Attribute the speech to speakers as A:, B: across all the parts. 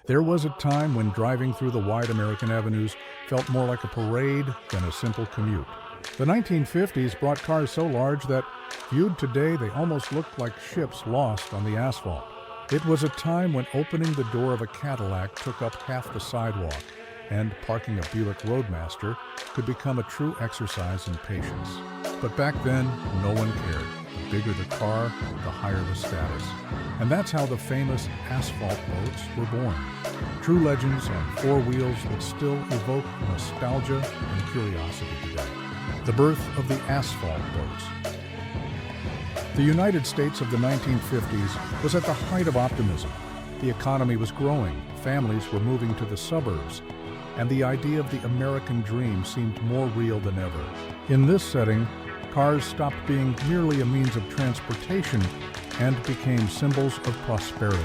A: There was a time when driving through the wide American avenues felt more like a parade than a simple commute. The 1950s brought cars so large that, viewed today, they almost looked like ships lost on the asphalt. It was a time when opening the door of a Cadillac took up half the sidewalk, and parking a Buick Roadmaster could become a true exercise in patience. But back then, no one cared. The bigger the car, the higher the status. And that's how the famous Asphalt boats were born. True legends on four wheels that still evoke nostalgia and curiosity today. The birth of the Asphalt boats. The United States of the 1950s was at the height of optimism. The economy was growing, families were moving to the suburbs, and the idea of the American dream seemed more real than ever. In this setting, cars stopped being merely a means of transportation and became symbols of prosperity.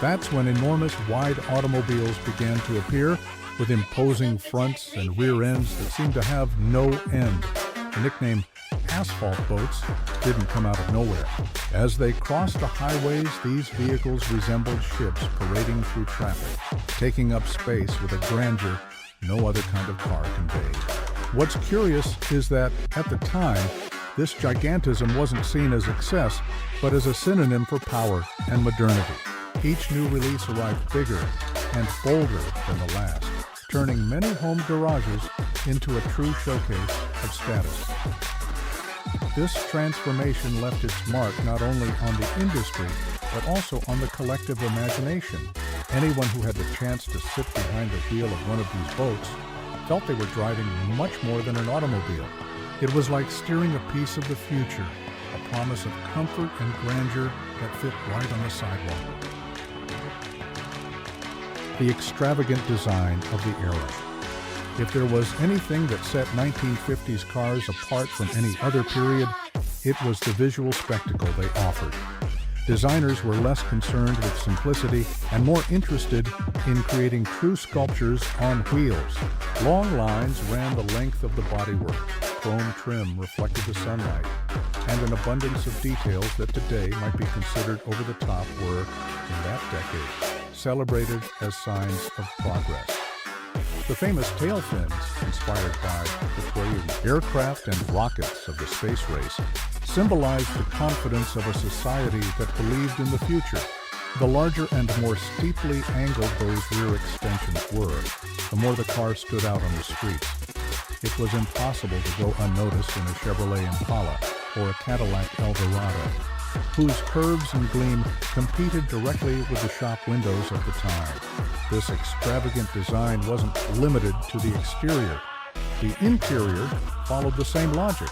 A: That's when enormous wide automobiles began to appear, with imposing fronts and rear ends that seemed to have no end. The nickname Asphalt boats didn't come out of nowhere. As they crossed the highways, these vehicles resembled ships parading through traffic, taking up space with a grandeur no other kind of car conveyed. What's curious is that, at the time, this gigantism wasn't seen as excess, but as a synonym for power and modernity. Each new release arrived bigger and bolder than the last, turning many home garages into a true showcase of status. This transformation left its mark not only on the industry, but also on the collective imagination. Anyone who had the chance to sit behind the wheel of one of these boats felt they were driving much more than an automobile. It was like steering a piece of the future, a promise of comfort and grandeur that fit right on the sidewalk. The extravagant design of the era. If there was anything that set 1950s cars apart from any other period, it was the visual spectacle they offered. Designers were less concerned with simplicity and more interested in creating true sculptures on wheels. Long lines ran the length of the bodywork, chrome trim reflected the sunlight, and an abundance of details that today might be considered over the top were, in that decade, celebrated as signs of progress. The famous tail fins, inspired by the Victorian aircraft and rockets of the space race, symbolized the confidence of a society that believed in the future. The larger and more steeply angled those rear extensions were, the more the car stood out on the streets. It was impossible to go unnoticed in a Chevrolet Impala or a Cadillac Eldorado, whose curves and gleam competed directly with the shop windows of the time. This extravagant design wasn't limited to the exterior. The interior followed the same logic.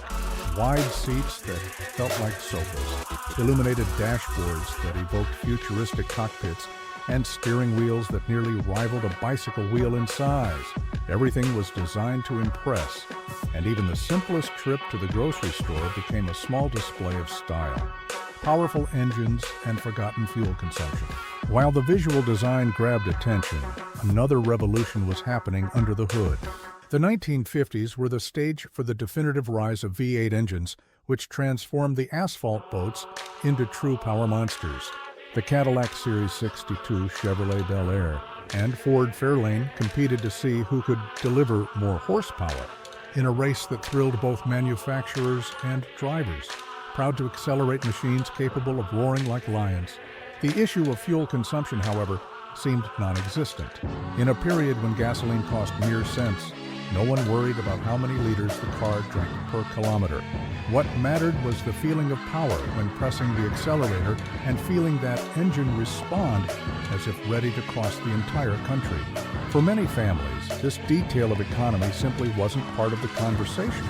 A: Wide seats that felt like sofas, illuminated dashboards that evoked futuristic cockpits, and steering wheels that nearly rivaled a bicycle wheel in size. Everything was designed to impress, and even the simplest trip to the grocery store became a small display of style. Powerful engines and forgotten fuel consumption. While the visual design grabbed attention, another revolution was happening under the hood. The 1950s were the stage for the definitive rise of V8 engines, which transformed the Asphalt boats into true power monsters. The Cadillac Series 62 Chevrolet Bel Air and Ford Fairlane competed to see who could deliver more horsepower in a race that thrilled both manufacturers and drivers, proud to accelerate machines capable of roaring like lions. The issue of fuel consumption, however, seemed non-existent. In a period when gasoline cost mere cents, no one worried about how many liters the car drank per kilometer. What mattered was the feeling of power when pressing the accelerator and feeling that engine respond as if ready to cross the entire country. For many families, this detail of economy simply wasn't part of the conversation.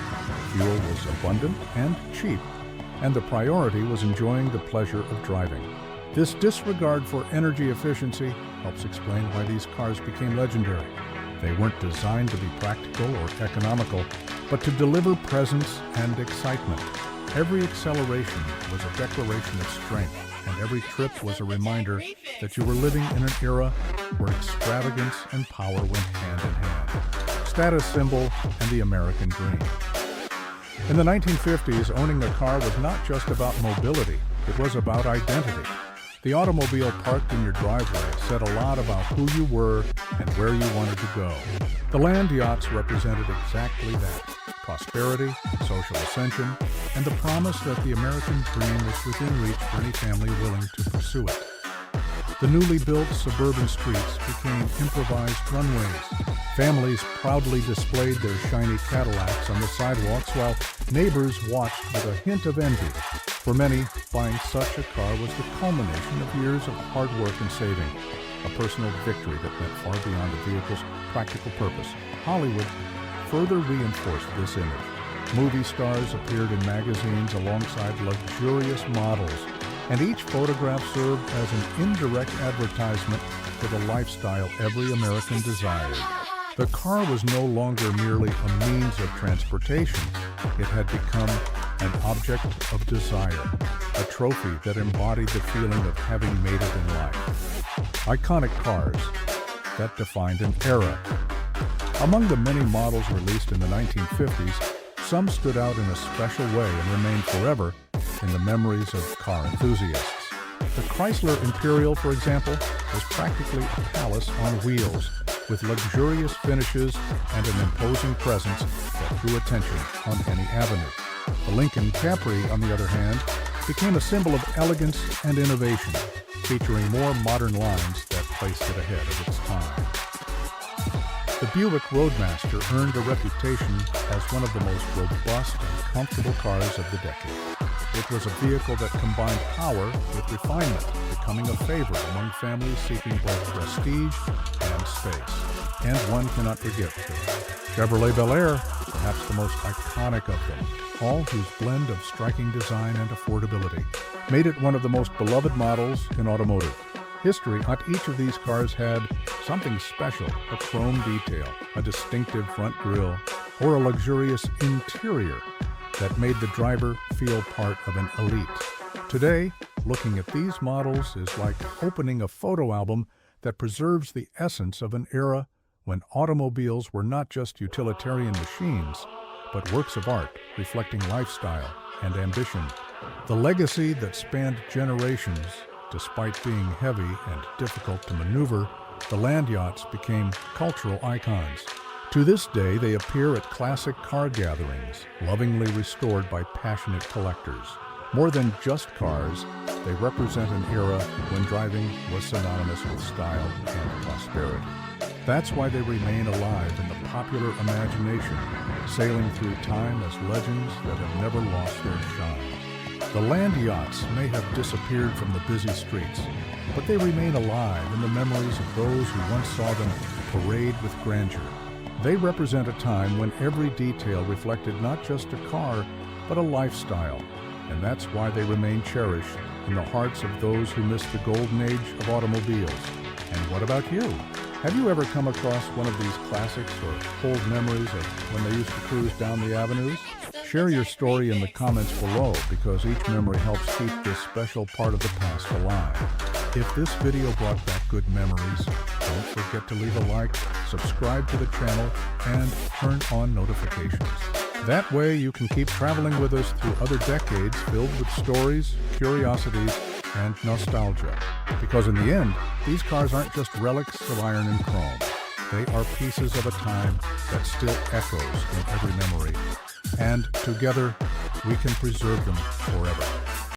A: Fuel was abundant and cheap, and the priority was enjoying the pleasure of driving. This disregard for energy efficiency helps explain why these cars became legendary. They weren't designed to be practical or economical, but to deliver presence and excitement. Every acceleration was a declaration of strength, and every trip was a reminder that you were living in an era where extravagance and power went hand in hand. Status symbol and the American dream. In the 1950s, owning a car was not just about mobility, it was about identity. The automobile parked in your driveway said a lot about who you were and where you wanted to go. The land yachts represented exactly that: prosperity, social ascension, and the promise that the American dream was within reach for any family willing to pursue it. The newly built suburban streets became improvised runways. Families proudly displayed their shiny Cadillacs on the sidewalks while neighbors watched with a hint of envy. For many, buying such a car was the culmination of years of hard work and saving, a personal victory that went far beyond the vehicle's practical purpose. Hollywood further reinforced this image. Movie stars appeared in magazines alongside luxurious models, and each photograph served as an indirect advertisement for the lifestyle every American desired. The car was no longer merely a means of transportation. It had become an object of desire, a trophy that embodied the feeling of having made it in life. Iconic cars that defined an era. Among the many models released in the 1950s, some stood out in a special way and remain forever in the memories of car enthusiasts. The Chrysler Imperial, for example, was practically a palace on wheels, with luxurious finishes and an imposing presence that drew attention on any avenue. The Lincoln Capri, on the other hand, became a symbol of elegance and innovation, featuring more modern lines that placed it ahead of its time. The Buick Roadmaster earned a reputation as one of the most robust and comfortable cars of the decade. It was a vehicle that combined power with refinement, becoming a favorite among families seeking both prestige and space. And one cannot forget the Chevrolet Bel Air, perhaps the most iconic of them, all whose blend of striking design and affordability made it one of the most beloved models in automotive history. On each of these cars had something special: a chrome detail, a distinctive front grille, or a luxurious interior that made the driver feel part of an elite. Today, looking at these models is like opening a photo album that preserves the essence of an era when automobiles were not just utilitarian machines, but works of art reflecting lifestyle and ambition. The legacy that spanned generations. Despite being heavy and difficult to maneuver, the land yachts became cultural icons. To this day, they appear at classic car gatherings, lovingly restored by passionate collectors. More than just cars, they represent an era when driving was synonymous with style and prosperity. That's why they remain alive in the popular imagination, sailing through time as legends that have never lost their shine. The land yachts may have disappeared from the busy streets, but they remain alive in the memories of those who once saw them parade with grandeur. They represent a time when every detail reflected not just a car, but a lifestyle, and that's why they remain cherished in the hearts of those who missed the golden age of automobiles. And what about you? Have you ever come across one of these classics or hold memories of when they used to cruise down the avenues? Share your story in the comments below, because each memory helps keep this special part of the past alive. If this video brought back good memories, don't forget to leave a like, subscribe to the channel, and turn on notifications. That way you can keep traveling with us through other decades filled with stories, curiosities, and nostalgia. Because in the end, these cars aren't just relics of iron and chrome. They are pieces of a time that still echoes in every memory. And together, we can preserve them forever.